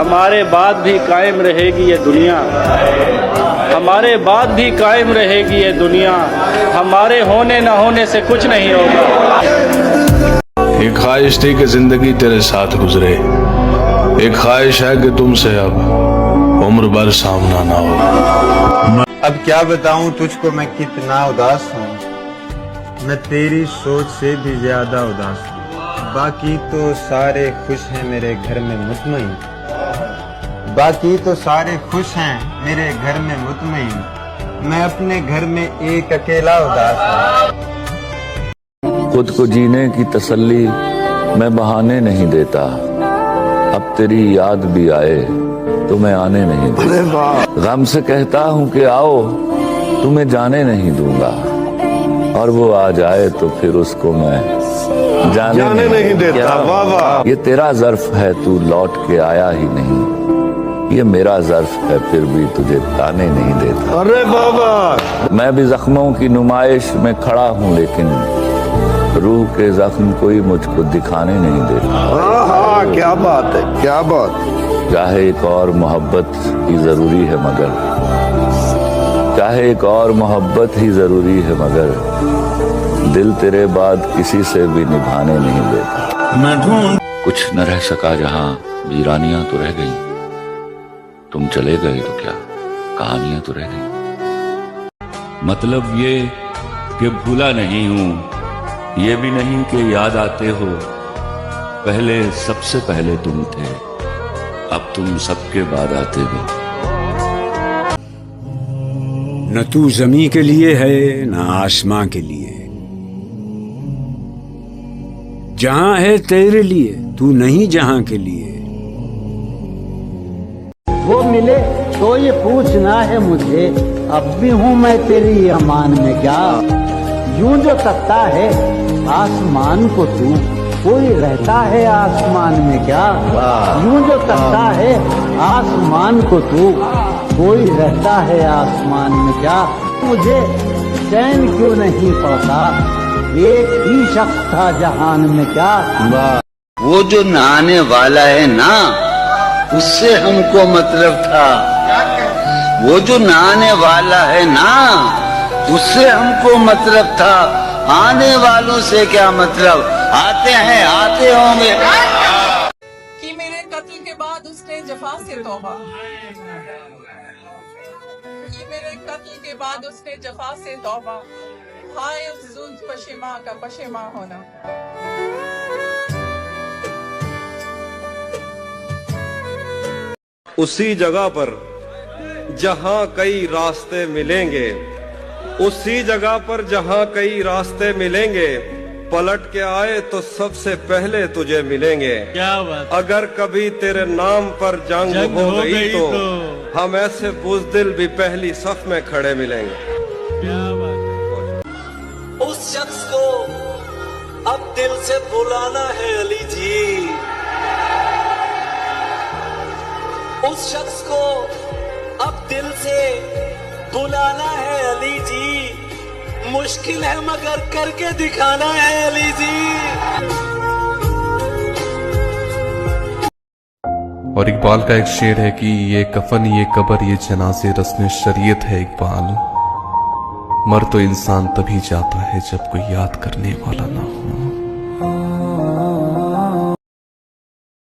ہمارے بعد بھی قائم رہے گی یہ دنیا، ہمارے بعد بھی قائم رہے گی یہ دنیا، ہمارے ہونے نہ ہونے سے کچھ نہیں ہوگا۔ ایک خواہش تھی کہ زندگی تیرے ساتھ گزرے، ایک خواہش ہے کہ تم سے اب عمر بھر سامنا نہ ہو۔ اب کیا بتاؤں تجھ کو میں کتنا اداس ہوں، میں تیری سوچ سے بھی زیادہ اداس ہوں۔ باقی تو سارے خوش ہیں میرے گھر میں مطمئن، باقی تو سارے خوش ہیں میرے گھر میں مطمئن، میں اپنے گھر میں ایک اکیلا اداس ہوں۔ خود کو جینے کی تسلی میں بہانے نہیں دیتا، اب تیری یاد بھی آئے تو میں آنے نہیں دیتا۔ غم سے کہتا ہوں کہ آؤ تمہیں جانے نہیں دوں گا، اور وہ آ جائے تو پھر اس کو میں جانے نہیں دیتا۔ واہ واہ، یہ تیرا ظرف ہے تو لوٹ کے آیا ہی نہیں، یہ میرا ظرف ہے پھر بھی تجھے تانے نہیں دیتا۔ ارے بابا، میں بھی زخموں کی نمائش میں کھڑا ہوں، لیکن روح کے زخم کوئی مجھ کو دکھانے نہیں دیتا۔ کیا بات ہے، کیا بات۔ چاہے ایک اور محبت ہی ضروری ہے مگر، چاہے ایک اور محبت ہی ضروری ہے مگر، دل تیرے بعد کسی سے بھی نبھانے نہیں دیتا۔ کچھ نہ رہ سکا جہاں ویرانیاں تو رہ گئی، تم چلے گئے تو کیا کہانیاں تو رہ گئی۔ مطلب یہ کہ بھولا نہیں ہوں، یہ بھی نہیں کہ یاد آتے ہو، پہلے سب سے پہلے تم تھے، اب تم سب کے بعد آتے ہو۔ نہ تو زمین کے لیے ہے نہ آسماں کے لیے، جہاں ہے تیرے لیے تو نہیں جہاں کے لیے۔ وہ ملے تو یہ پوچھنا ہے مجھے، اب بھی ہوں میں تیری امان میں کیا؟ یوں جو تکتا ہے آسمان کو تو، کوئی رہتا ہے آسمان میں کیا؟ یوں جو تکتا ہے آسمان کو تو، کوئی رہتا ہے آسمان میں کیا؟ مجھے چین کیوں نہیں پڑتا، ایک ہی شخص تھا جہان میں کیا؟ وہ جو نہانے والا ہے نا، اس سے ہم کو مطلب تھا، وہ جو نہانے والا ہے نا، اس سے ہم کو مطلب تھا، آنے والوں سے کیا مطلب، آتے ہیں آتے ہوں گے۔ کہ میرے قتل کے بعد اس نے جفا سے توبہ، کہ میرے قتل کے بعد اس نے جفا سے توبہ، ہائے افسوس پشیماں کا پشیماں ہونا۔ اسی جگہ پر جہاں کئی راستے ملیں گے، اسی جگہ پر جہاں کئی راستے ملیں گے، پلٹ کے آئے تو سب سے پہلے تجھے ملیں گے۔ اگر کبھی تیرے نام پر جنگ ہو گئی تو ہم ایسے بزدل بھی پہلی صف میں کھڑے ملیں گے۔ اس شخص کو اب دل سے بلانا ہے علی جی، اس شخص کو اب دل سے بلانا ہے علی جی، مشکل ہے مگر کر کے دکھانا ہے علی جی۔ اور اقبال کا ایک شعر ہے کہ یہ کفن یہ قبر یہ جنازے رسم شریعت ہے اقبال، مر تو انسان تبھی جاتا ہے جب کوئی یاد کرنے والا نہ ہو۔